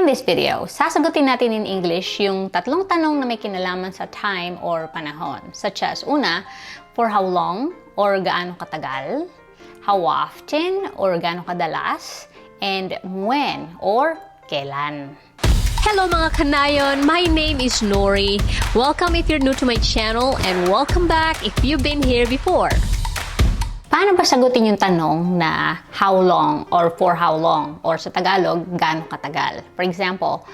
this video, sasagutin natin in English yung tatlong tanong na may kinalaman sa time or panahon. Such as, una, for how long or gaano katagal, how often or gaano kadalas, and when or kailan. Hello mga kanayon! My name is Nori. Welcome if you're new to my channel and welcome back if you've been here before. Paano ba sagutin yung tanong na how long or for how long or sa Tagalog, gaano katagal? For example,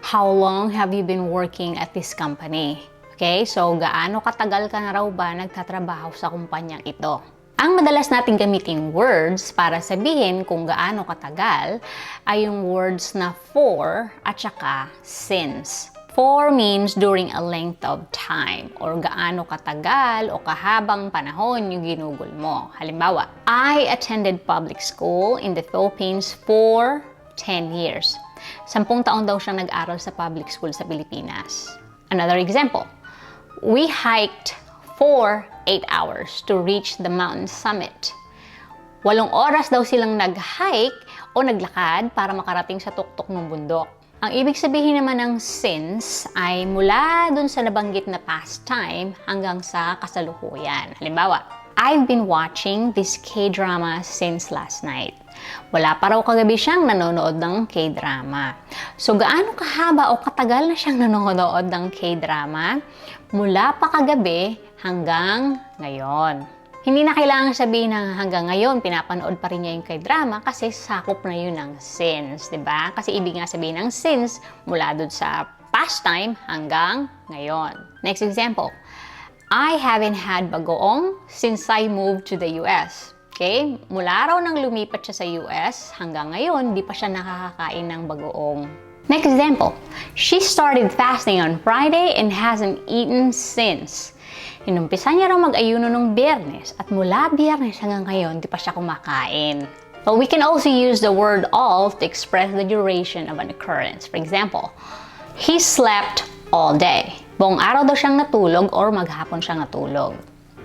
how long have you been working at this company? Okay, so gaano katagal ka na raw ba nagtatrabaho sa kumpanyang ito? Ang madalas nating gamiting words para sabihin kung gaano katagal ay yung words na for at saka since. For means during a length of time or gaano katagal o kahabang panahon yung ginugol mo. Halimbawa, I attended public school in the Philippines for 10 years. 10 taon daw siyang nag-aral sa public school sa Pilipinas. Another example, we hiked for 8 hours to reach the mountain summit. 8 oras daw silang nag-hike o naglakad para makarating sa tuktok ng bundok. Ang ibig sabihin naman ng since ay mula dun sa nabanggit na past time hanggang sa kasalukuyan. Halimbawa, I've been watching this K-drama since last night. Wala pa raw kagabi siyang nanonood ng K-drama. So, gaano kahaba o katagal na siyang nanonood ng K-drama? Mula pa kagabi hanggang ngayon. Hindi na kailangan sabihin na hanggang ngayon, pinapanood pa rin niya yung K-drama kasi sakop na yun ng since, di ba? Kasi ibig nga sabihin ng since mula dun sa past time hanggang ngayon. Next example, I haven't had bagoong since I moved to the US. Okay? Mula raw nang lumipat siya sa US hanggang ngayon, di pa siya nakakakain ng bagoong. Next example, she started fasting on Friday and hasn't eaten since. Inumpisa niya raw mag-ayuno nung Biyernes at mula Biyernes hanggang ngayon, di pa siya kumakain. But we can also use the word all to express the duration of an occurrence. For example, he slept all day. Buong araw daw siyang natulog or maghapon siyang natulog.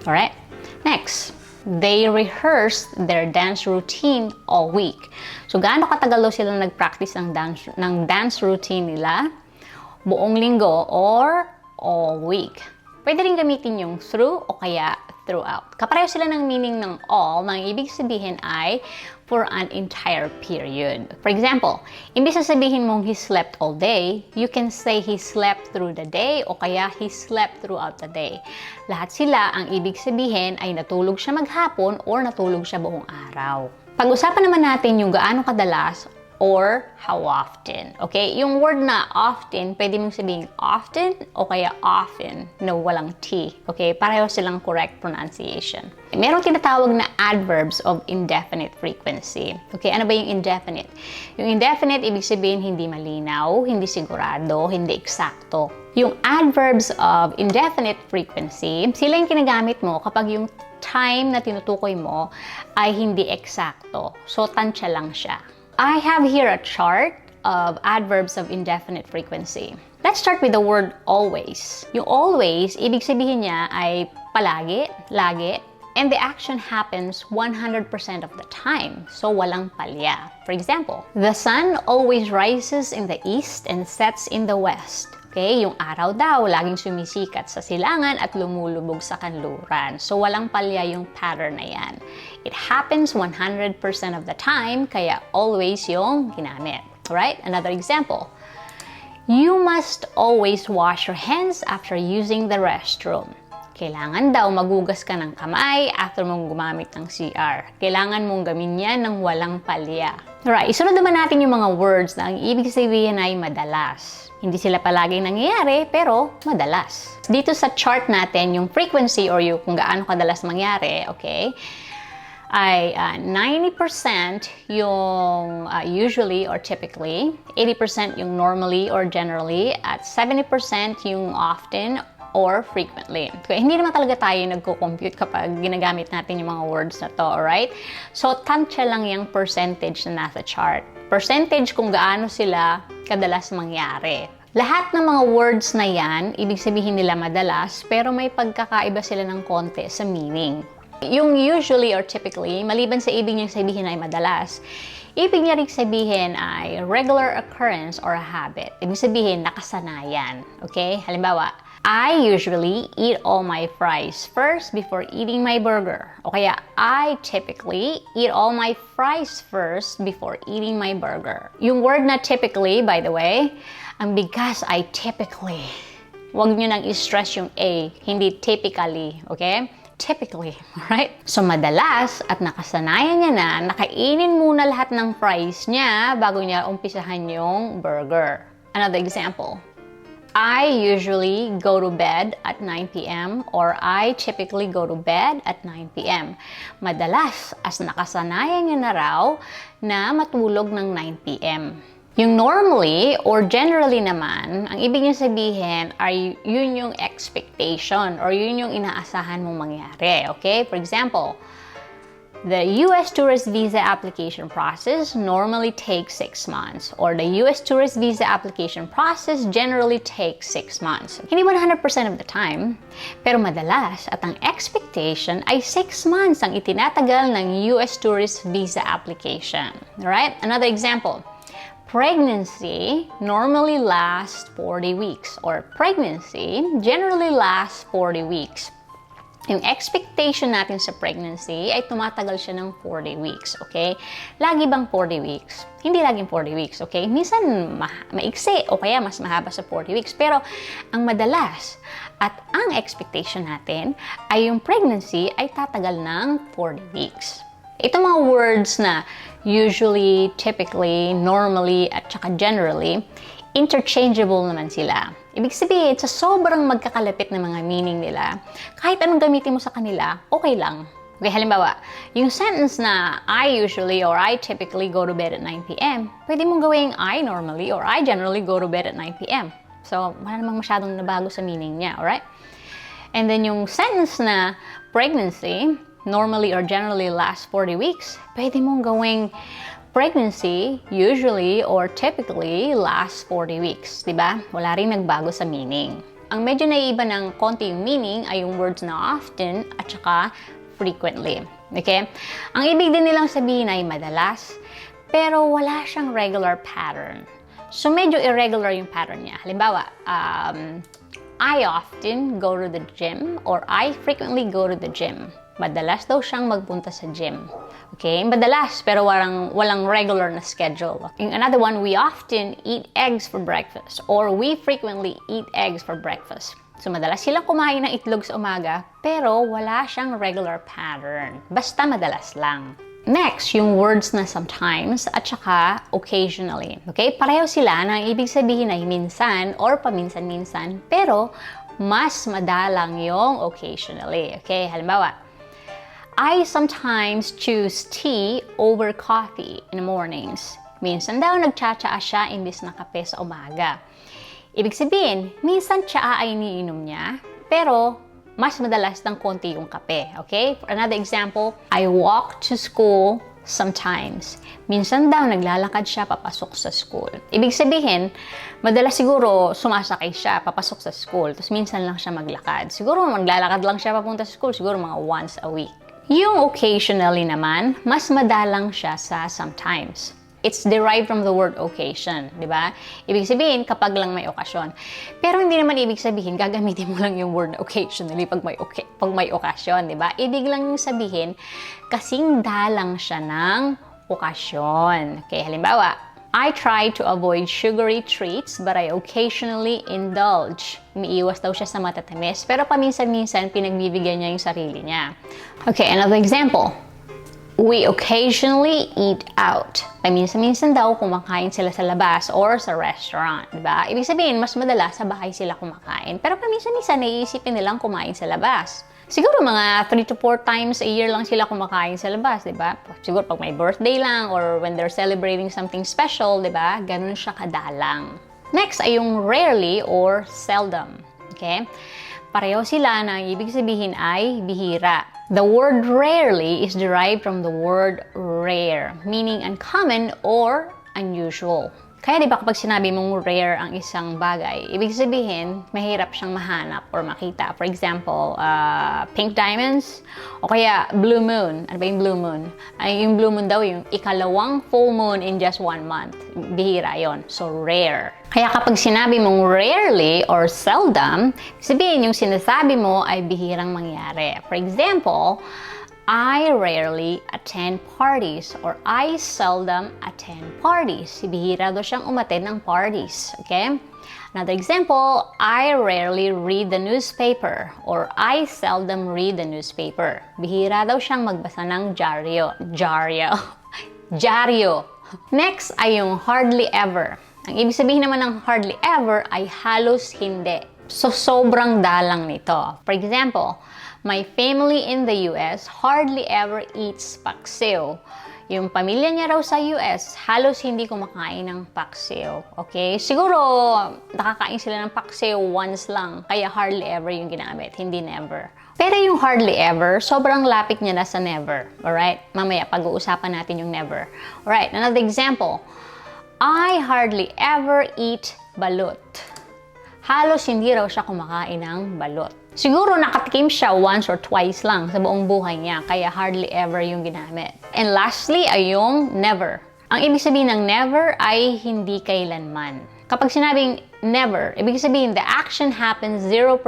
Alright? Next, they rehearsed their dance routine all week. So, gaano katagal daw sila nag-practice ng dance routine nila? Buong linggo or all week. Pwede rin gamitin yung through o kaya throughout. Kapareho sila ng meaning ng all, nang ibig sabihin ay for an entire period. For example, imbis na sabihin mong he slept all day, you can say he slept through the day o kaya he slept throughout the day. Lahat sila, ang ibig sabihin ay natulog siya maghapon or natulog siya buong araw. Pag-usapan naman natin yung gaano kadalas or how often. Okay? Yung word na often, pwede mong sabihin often o kaya often na walang T. Okay? Pareho silang correct pronunciation. Merong tinatawag na adverbs of indefinite frequency. Okay? Ano ba yung indefinite? Yung indefinite, ibig sabihin hindi malinaw, hindi sigurado, hindi eksakto. Yung adverbs of indefinite frequency, sila yung kinagamit mo kapag yung time na tinutukoy mo ay hindi eksakto. So, tansya lang siya. I have here a chart of adverbs of indefinite frequency. Let's start with the word always. Yung always, ibig sabihin niya ay palagi, lagi, and the action happens 100% of the time. So, walang palya. For example, the sun always rises in the east and sets in the west. Okay, yung araw daw laging sumisikat sa silangan at lumulubog sa kanluran. So, walang palya yung pattern na yan. It happens 100% of the time, kaya always yung ginamit. Alright? Another example. You must always wash your hands after using the restroom. Kailangan daw magugas ka ng kamay after mong gumamit ng CR. Kailangan mong gawin yan ng walang palya. Alright, isunod naman natin yung mga words na ang ibig sabihin ay madalas. Hindi sila palaging nangyayari, pero madalas. Dito sa chart natin, yung frequency or yung kung gaano kadalas mangyari, okay, ay 90% yung usually or typically, 80% yung normally or generally, at 70% yung often or frequently. Okay, hindi naman talaga tayo nagko-compute kapag ginagamit natin yung mga words na to, alright? So, tansya lang yung percentage na nasa chart. Percentage kung gaano sila kadalas mangyari. Lahat ng mga words na yan, ibig sabihin nila madalas, pero may pagkakaiba sila ng konti sa meaning. Yung usually or typically, maliban sa ibig niyang sabihin ay madalas, Ibig niya rin sabihin ay regular occurrence or a habit. Ibig sabihin, nakasanayan. Okay? Halimbawa, I usually eat all my fries first before eating my burger. O kaya, I typically eat all my fries first before eating my burger. Yung word na typically, by the way, ang bigkas ay typically. Huwag nyo nang i-stress yung A, hindi typically. Okay? Typically, right? So, madalas at nakasanayan niya na nakainin muna lahat ng fries niya bago niya umpisahan yung burger. Another example. I usually go to bed at 9 p.m. or I typically go to bed at 9 p.m. Madalas, as nakasanayan niya na raw na matulog ng 9 p.m. Yung normally or generally naman, ang ibig niya sabihin ay yun yung expectation or yun yung inaasahan mong mangyari. Okay? For example, the U.S. tourist visa application process normally takes 6 months or the U.S. tourist visa application process generally takes 6 months. Hindi 100% of the time, pero madalas at ang expectation ay 6 months ang itinatagal ng U.S. tourist visa application. Alright? Another example. Pregnancy normally lasts 40 weeks or pregnancy generally lasts 40 weeks. Yung expectation natin sa pregnancy ay tumatagal siya ng 40 weeks, okay? Lagi bang 40 weeks? Hindi laging 40 weeks, okay? Minsan maiksi o kaya mas mahaba sa 40 weeks. Pero ang madalas at ang expectation natin ay yung pregnancy ay tatagal ng 40 weeks. Ito mga words na usually, typically, normally, at saka generally, interchangeable naman sila. Ibig sabihin, sa sobrang magkakalapit na mga meaning nila, kahit anong gamitin mo sa kanila, okay lang. Okay, halimbawa, yung sentence na I usually or I typically go to bed at 9 p.m., pwede mong gawing I normally or I generally go to bed at 9 p.m. So, wala namang masyadong nabago sa meaning niya, alright? And then yung sentence na pregnancy, normally or generally lasts 40 weeks, pwede mong gawing pregnancy usually or typically lasts 40 weeks. Diba? Wala rin nagbago sa meaning. Ang medyo naiiba ng konti yung meaning ay yung words na often at saka frequently. Okay? Ang ibig din nilang sabihin ay madalas, pero wala siyang regular pattern. So medyo irregular yung pattern niya. Halimbawa, I often go to the gym or I frequently go to the gym. Madalas daw siyang magpunta sa gym. Okay? Madalas, pero walang regular na schedule. In another one, we often eat eggs for breakfast or we frequently eat eggs for breakfast. So, madalas silang kumain ng itlog sa umaga, pero wala siyang regular pattern. Basta madalas lang. Next, yung words na sometimes at saka occasionally. Okay? Pareho sila na ang ibig sabihin ay minsan or paminsan-minsan, pero mas madalang yung occasionally. Okay? Halimbawa, I sometimes choose tea over coffee in the mornings. Minsan daw nagtsatsaa siya imbis na kape sa umaga. Ibig sabihin, minsan tsaa ay iniinom niya, pero mas madalas ng konti yung kape. Okay? For another example, I walk to school sometimes. Minsan daw naglalakad siya papasok sa school. Ibig sabihin, madalas siguro sumasakay siya papasok sa school, tapos minsan lang siya maglakad. Siguro maglalakad lang siya papunta sa school, siguro mga once a week. Yung occasionally naman, mas madalang siya sa sometimes. It's derived from the word occasion, di ba? Ibig sabihin, kapag lang may okasyon. Pero hindi naman ibig sabihin, gagamitin mo lang yung word occasionally pag may okasyon, di ba? Ibig lang yung sabihin, kasing dalang siya ng okasyon. Okay, halimbawa, I try to avoid sugary treats, but I occasionally indulge. Umiiwas daw siya sa matatamis, pero paminsan-minsan pinagbibigyan niya yung sarili niya. Okay, another example. We occasionally eat out. Paminsan-minsan daw kumakain sila sa labas or sa restaurant, diba? Ibig sabihin, mas madalas sa bahay sila kumakain, pero paminsan-minsan naiisipin nilang kumain sa labas. Siguro mga 3 to 4 times a year lang sila kumakain sa labas, di ba? Siguro pag may birthday lang or when they're celebrating something special, di ba? Ganun siya kadalang. Next ay yung rarely or seldom. Okay? Pareho sila na ibig sabihin ay bihira. The word rarely is derived from the word rare, meaning uncommon or unusual. Kaya di ba kapag sinabi mong rare ang isang bagay, ibig sabihin, mahirap siyang mahanap or makita. For example, pink diamonds, o kaya blue moon. Ano ba yung blue moon? Ay, yung blue moon daw, yung ikalawang full moon in just 1 month. Bihira yon. So, rare. Kaya kapag sinabi mong rarely or seldom, sabihin yung sinasabi mo ay bihirang mangyari. For example, I rarely attend parties or I seldom attend parties. Bihira daw siyang umattend ng parties. Okay? Another example, I rarely read the newspaper or I seldom read the newspaper. Bihira daw siyang magbasa ng dyaryo. Dyaryo. Next ay yung hardly ever. Ang ibig sabihin naman ng hardly ever ay halos hindi. So, sobrang dalang nito. For example, my family in the US hardly ever eats paksiw. Yung pamilya niya raw sa US, halos hindi kumakain ng paksiw. Okay? Siguro, nakakain sila ng paksiw once lang, kaya hardly ever yung ginamit, hindi never. Pero yung hardly ever, sobrang lapit niya na sa never. Alright? Mamaya, pag-uusapan natin yung never. Alright, another example. I hardly ever eat balut. Halos hindi raw siya kumakain ng balot. Siguro nakatikim siya once or twice lang sa buong buhay niya, kaya hardly ever yung ginamit. And lastly ay yung never. Ang ibig sabihin ng never ay hindi kailanman. Kapag sinabing never, ibig sabihin the action happens 0%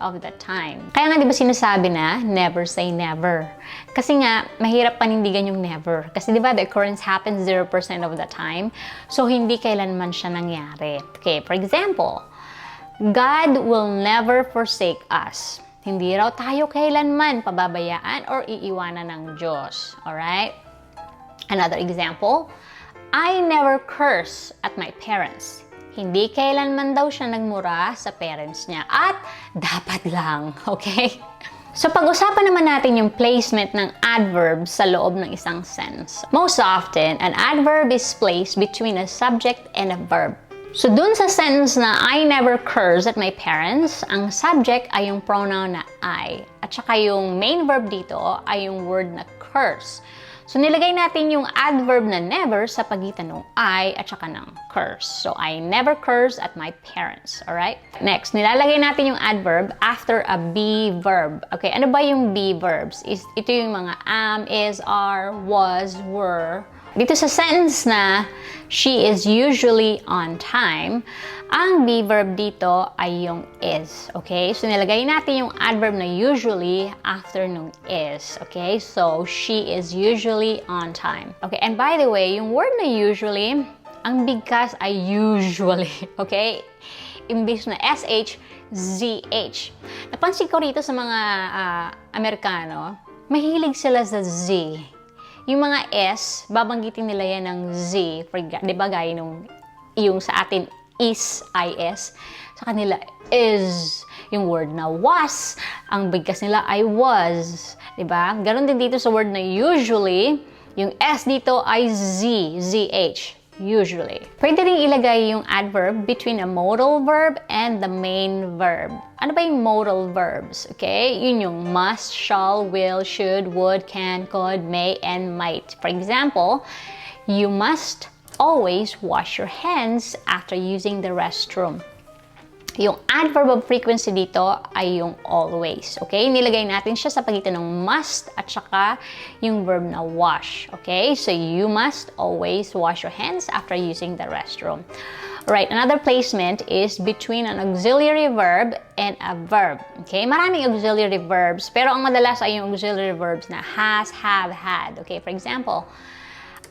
of the time. Kaya nga di ba sinasabi na never say never? Kasi nga mahirap panindigan yung never. Kasi di ba the occurrence happens 0% of the time? So hindi kailanman siya nangyari. Okay, for example, God will never forsake us. Hindi raw tayo kailanman pababayaan or iiwanan ng Diyos. Alright? Another example, I never curse at my parents. Hindi kailanman daw siya nagmura sa parents niya. At dapat lang. Okay? So, pag-usapan naman natin yung placement ng adverbs sa loob ng isang sentence. Most often, an adverb is placed between a subject and a verb. So, dun sa sentence na I never curse at my parents, ang subject ay yung pronoun na I. At saka yung main verb dito ay yung word na curse. So, nilagay natin yung adverb na never sa pagitan ng I at saka ng curse. So, I never curse at my parents. Alright? Next, nilalagay natin yung adverb after a be verb. Okay, ano ba yung be verbs? Ito yung mga am, is, are, was, were. Dito sa sentence na she is usually on time, ang be verb dito ay yung is. Okay? So, nilagay natin yung adverb na usually after nung is. Okay? So, she is usually on time. Okay? And by the way, yung word na usually, ang bigkas ay usually. Okay? Imbis na SH, ZH. Napansin ko rito sa mga Amerikano, mahilig sila sa Z. Yung mga S, babanggitin nila yan ng Z. Di ba gaya yung sa atin is, IS. Sa kanila is. Yung word na was, ang bigkas nila ay was. Di ba? Ganon din dito sa word na usually, yung S dito ay Z, ZH. Usually. Pwede rin ilagay yung adverb between a modal verb and the main verb. Ano ba yung modal verbs? Okay? Yun yung must, shall, will, should, would, can, could, may, and might. For example, you must always wash your hands after using the restroom. Yung adverb of frequency dito ay yung always. Okay? Nilagay natin siya sa pagitan ng must at saka yung verb na wash. Okay? So, you must always wash your hands after using the restroom. Right, another placement is between an auxiliary verb and a verb. Okay? Maraming auxiliary verbs, pero ang madalas ay yung auxiliary verbs na has, have, had. Okay? For example,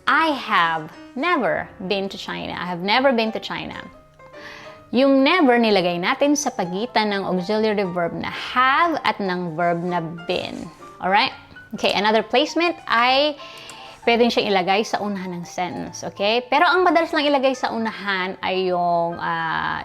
I have never been to China. I have never been to China. Yung never nilagay natin sa pagitan ng auxiliary verb na have at ng verb na been. Alright? Okay, another placement ay pwedeng siyang ilagay sa unahan ng sentence. Okay? Pero ang madalas lang ilagay sa unahan ay yung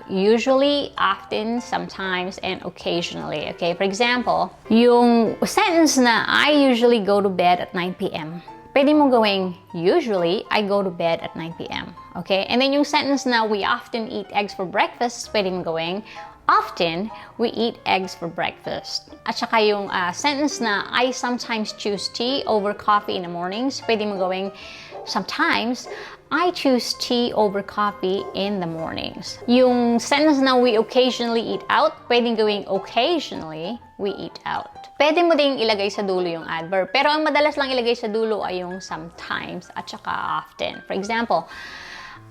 usually, often, sometimes, and occasionally. Okay? For example, yung sentence na I usually go to bed at 9 p.m. Pwede mong gawing, usually, I go to bed at 9 p.m. Okay? And then yung sentence na we often eat eggs for breakfast, pwede mong gawing, often, we eat eggs for breakfast. At saka yung sentence na I sometimes choose tea over coffee in the mornings, pwede mong gawing, sometimes, I choose tea over coffee in the mornings. Yung sentence na we occasionally eat out, pwedeng gawing occasionally we eat out. Pwede mo ding ilagay sa dulo yung adverb. Pero ang madalas lang ilagay sa dulo ay yung sometimes at saka often. For example,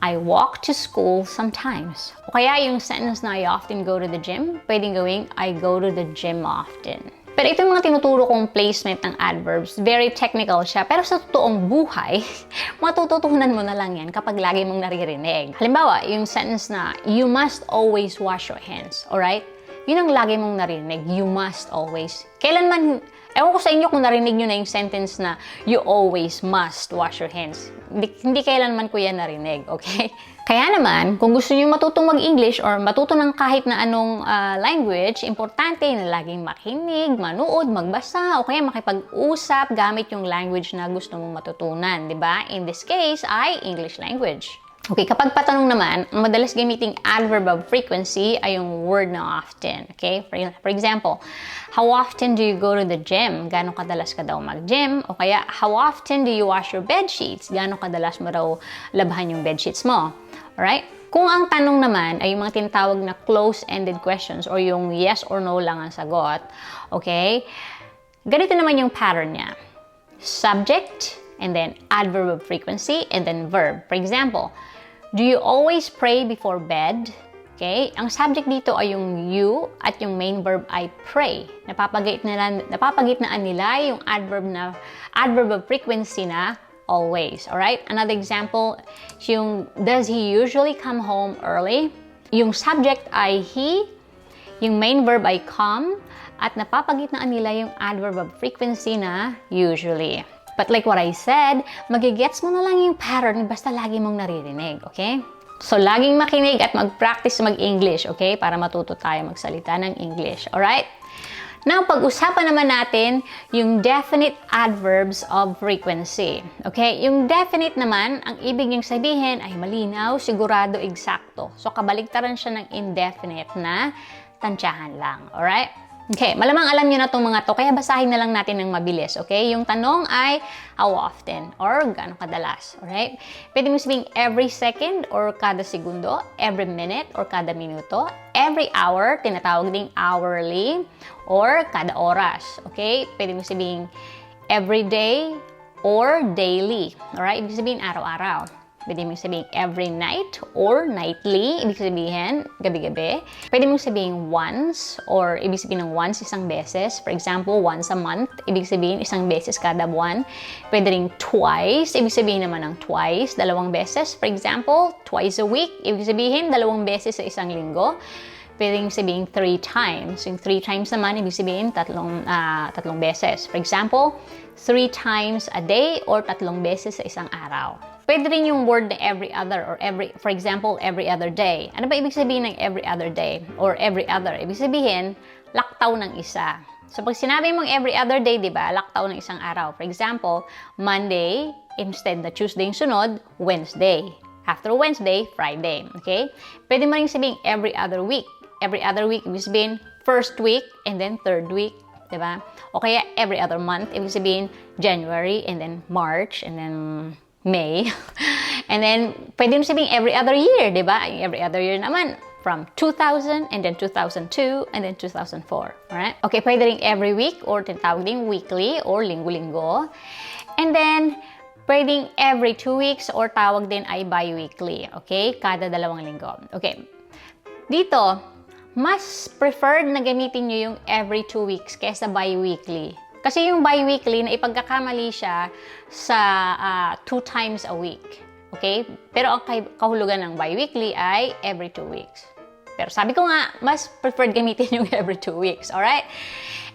I walk to school sometimes. O kaya yung sentence na I often go to the gym, pwedeng gawing I go to the gym often. Pero ito yung mga tinuturo kong placement ng adverbs. Very technical siya. Pero sa totoong buhay, matututunan mo na lang yan kapag lagi mong naririnig. Halimbawa, yung sentence na, you must always wash your hands. Alright? Yun ang lagi mong naririnig. You must always. Kailanman, ewan ko sa inyo kung narinig nyo na yung sentence na, you always must wash your hands. Hindi kailanman ko yan narinig. Okay? Kaya naman, kung gusto niyo matutong mag-English or matuto ng kahit na anong language, importante na laging makinig, manood, magbasa, o kaya makipag-usap gamit yung language na gusto mong matutunan, di ba? In this case, ay English language. Okay, kapag patanong naman, ang madalas gamiting adverb of frequency ay yung word na often. Okay? For example, how often do you go to the gym? Gano'ng kadalas ka daw mag-gym? O kaya, how often do you wash your bed sheets? Gano'ng kadalas mo daw labhan yung bed sheets mo? Alright? Kung ang tanong naman ay yung mga tinatawag na close-ended questions or yung yes or no lang ang sagot, okay? Ganito naman yung pattern niya. Subject, and then adverb of frequency, and then verb. For example, do you always pray before bed? Okay? Ang subject dito ay yung you at yung main verb ay pray. Napapagitnaan nila yung adverb of frequency na always. Alright? Another example, yung does he usually come home early? Yung subject ay he, yung main verb ay come, at napapagitnaan nila yung adverb of frequency na usually. But like what I said, magigets mo na lang yung pattern basta lagi mong naririnig, okay? So, laging makinig at mag-practice mag-English, okay? Para matuto tayo magsalita ng English, alright? Now, pag-usapan naman natin yung definite adverbs of frequency. Okay? Yung definite naman, ang ibig niyang sabihin ay malinaw, sigurado, eksakto. So, kabaligtaran siya ng indefinite na tantsahan lang. Alright? Okay, malamang alam niyo na itong mga to, kaya basahin na lang natin ng mabilis, okay? Yung tanong ay, how often? Or, gaano kadalas? Alright? Pwede mo sabihin every second or kada segundo, every minute or kada minuto, every hour, tinatawag ding hourly, or kada oras, okay? Pwede mo sabihin every day or daily, alright? Ibig sabihin araw-araw. Pwede mong sabihin every night or nightly. Ibig sabihin, gabi-gabi. Pwede mong sabihin once or ibig sabihin ng once, isang beses. For example, once a month. Ibig sabihin, isang beses kada buwan. Pwede rin twice. Ibig sabihin naman ng twice, dalawang beses. For example, twice a week. Ibig sabihin, dalawang beses sa isang linggo. Pwede sabihin 3 times. Yung 3 times naman, ibig sabihin tatlong beses. For example, 3 times a day or tatlong beses sa isang araw. Pwede rin yung word na every other or for example, every other day. Ano ba ibig sabihin ng every other day or every other? Ibig sabihin, laktaw ng isa. So, pag sinabi mong every other day, di ba, laktaw ng isang araw. For example, Monday, instead na Tuesday yung sunod, Wednesday. After Wednesday, Friday. Okay? Pwede mo rin sabihin every other week. Every other week, ibig sabihin, first week and then third week. Di ba? O kaya every other month, ibig sabihin, January and then March and then May. And then, pwede mo sabihin every other year, di ba? Every other year naman, from 2000, and then 2002, and then 2004. Alright? Okay, pwede rin every week, or tinatawag din weekly, or linggo-linggo. And then, pwedeng every 2 weeks, or tawag din ay bi-weekly. Okay? Kada 2 linggo. Okay. Dito, mas preferred na gamitin nyo yung every 2 weeks kaysa bi-weekly. Kasi yung bi-weekly, na ipagkakamali siya sa 2 times a week. Okay? Pero ang kahulugan ng bi-weekly ay every 2 weeks. Pero sabi ko nga, mas preferred gamitin yung every 2 weeks. Alright?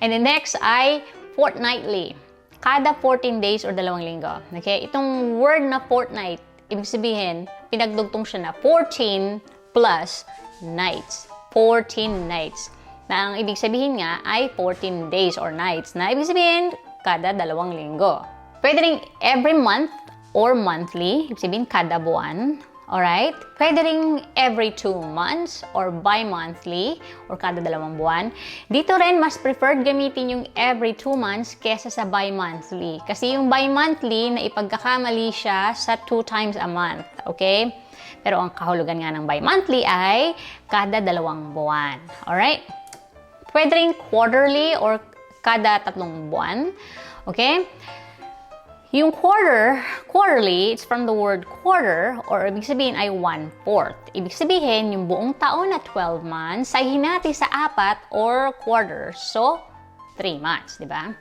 And then next ay fortnightly. Kada 14 days or 2 linggo. Okay? Itong word na fortnight, ibig sabihin, pinagdugtong siya na 14 plus nights. 14 nights. Na ang ibig sabihin nga ay 14 days or nights na ibig sabihin kada 2 linggo. Pwede rin every month or monthly, ibig sabihin kada buwan. Alright? Pwede rin every 2 months or bi-monthly or kada 2 buwan. Dito rin, mas preferred gamitin yung every 2 months kesa sa bi-monthly. Kasi yung bi-monthly, na ipagkakamali siya sa 2 times a month. Okay? Pero ang kahulugan nga ng bi-monthly ay kada 2 buwan. Alright? Pwede rin quarterly or kada 3 buwan. Okay? Yung quarterly, it's from the word quarter, or ibig sabihin ay 1/4. Ibig sabihin, yung buong taon na 12 months ay hinati sa 4 or quarters. So, 3 months, di ba?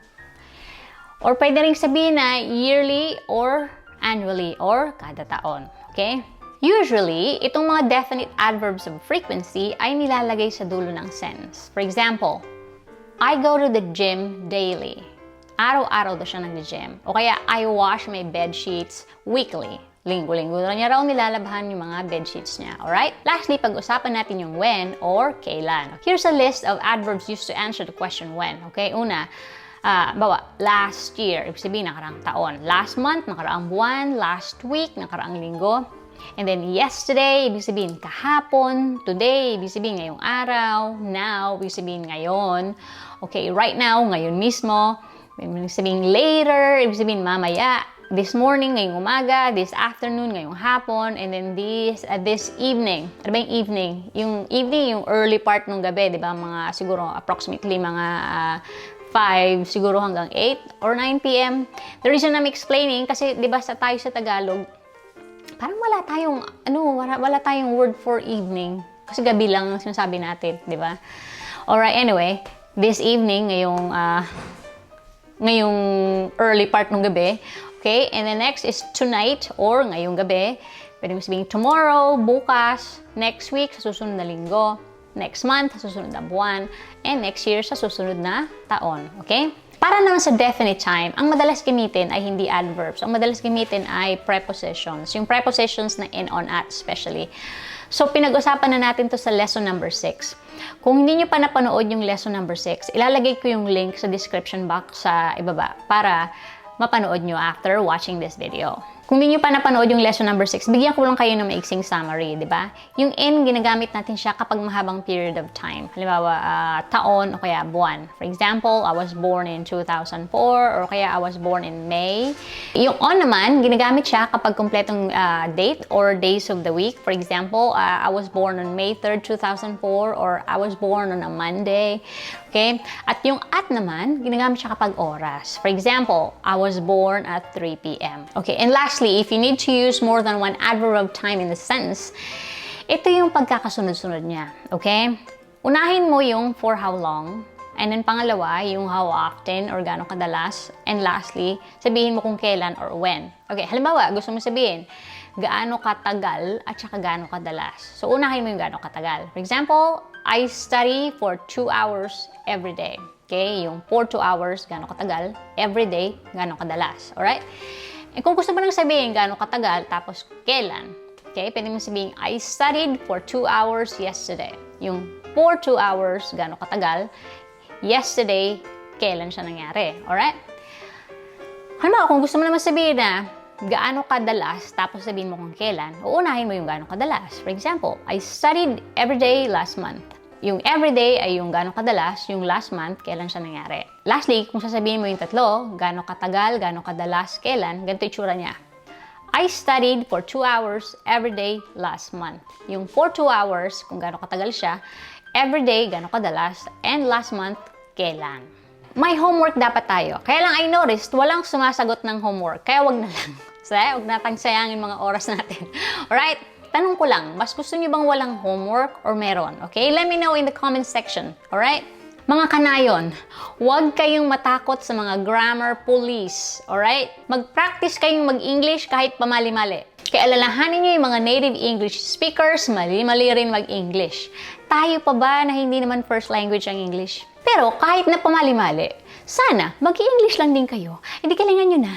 Or pwede rin sabihin na yearly or annually or kada taon. Okay? Usually, itong mga definite adverbs of frequency ay nilalagay sa dulo ng sentence. For example, I go to the gym daily. Araw-araw daw siya nag-gym. O kaya, I wash my bed sheets weekly. Linggo-linggo na niya raw nilalabhan yung mga bed sheets niya. Alright? Lastly, pag-usapan natin yung when or kailan. Here's a list of adverbs used to answer the question when. Okay? Una, last year, ibig sabihin nakaraang taon. Last month, nakaraang buwan. Last week, nakaraang linggo. And then yesterday, ibig sabihin kahapon. Today, ibig sabihin ngayong araw. Now, ibig sabihin ngayon. Okay, right now, ngayon mismo. Ibig sabihin later, ibig sabihin mamaya. This morning, ngayong umaga. This afternoon, ngayong hapon. And then this evening. Ano ba yung evening? Yung evening, yung early part ng gabi, di ba? Mga siguro approximately mga 5, siguro hanggang 8 or 9 p.m. The reason I'm explaining, kasi di ba tayo sa Tagalog, parang wala tayong word for evening. Kasi gabi lang ang sinasabi natin, di ba? Alright, anyway, this evening, ngayong early part ng gabi. Okay? And then next is tonight or ngayong gabi. Pwede mo sabihin tomorrow, bukas, next week, sa susunod na linggo, next month, sa susunod na buwan, and next year, sa susunod na taon. Okay? Para naman sa definite time, ang madalas gamitin ay hindi adverbs. Ang madalas gamitin ay prepositions. Yung prepositions na in, on, at, especially. So, pinag-usapan na natin to sa lesson number 6. Kung hindi nyo pa napanood yung lesson number 6, ilalagay ko yung link sa description box sa ibaba para mapanood nyo after watching this video. Kung hindi nyo pa napanood yung lesson number 6, bigyan ko lang kayo ng maiksing summary, di ba? Yung in, ginagamit natin siya kapag mahabang period of time. Halimbawa, taon o kaya buwan. For example, I was born in 2004 or kaya I was born in May. Yung on naman, ginagamit siya kapag kompletong date or days of the week. For example, I was born on May 3rd, 2004 or I was born on a Monday. Okay? At yung at naman, ginagamit siya kapag oras. For example, I was born at 3 p.m. Okay, and lastly, if you need to use more than one adverb of time in the sentence, ito yung pagkakasunod-sunod niya. Okay? Unahin mo yung for how long, and then pangalawa, yung how often or gaano kadalas, and lastly, sabihin mo kung kailan or when. Okay, halimbawa, gusto mo sabihin, gaano katagal at saka gaano kadalas. So, unahin mo yung gaano katagal. For example, I study for 2 hours every day. Okay, yung for 2 hours, gaano katagal, every day, gaano kadalas. Alright? And kung gusto mo nang sabihin gaano katagal, tapos kailan. Okay, pwede mo sabihin, I studied for 2 hours yesterday. Yung for 2 hours, gaano katagal, yesterday, kailan siya nangyari. Alright? Halimbawa, kung gusto mo naman sabihin na gaano kadalas, tapos sabihin mo kung kailan, uunahin mo yung gaano kadalas. For example, I studied every day last month. Yung everyday ay yung gaano kadalas, yung last month, kailan siya nangyari. Lastly, kung sasabihin mo yung tatlo, gaano katagal, gaano kadalas, kailan, ganito itsura niya. I studied for 2 hours every day last month. Yung for 2 hours, kung gaano katagal siya, every day, gaano kadalas, and last month, kailan. May homework dapat tayo. Kaya lang I noticed, walang sumasagot ng homework. Kaya wag na lang. Wag natang sayangin mga oras natin. Alright? Tanong ko lang, mas gusto niyo bang walang homework or meron? Okay? Let me know in the comment section. Alright? Mga kanayon, huwag kayong matakot sa mga grammar police. Alright? Mag-practice kayong mag-English kahit pamali-mali. Kaya alalahanin niyo yung mga native English speakers, mali-mali rin mag-English. Tayo pa ba na hindi naman first language ang English? Pero kahit na pamali-mali, sana mag-English lang din kayo. Hindi kailangan nyo na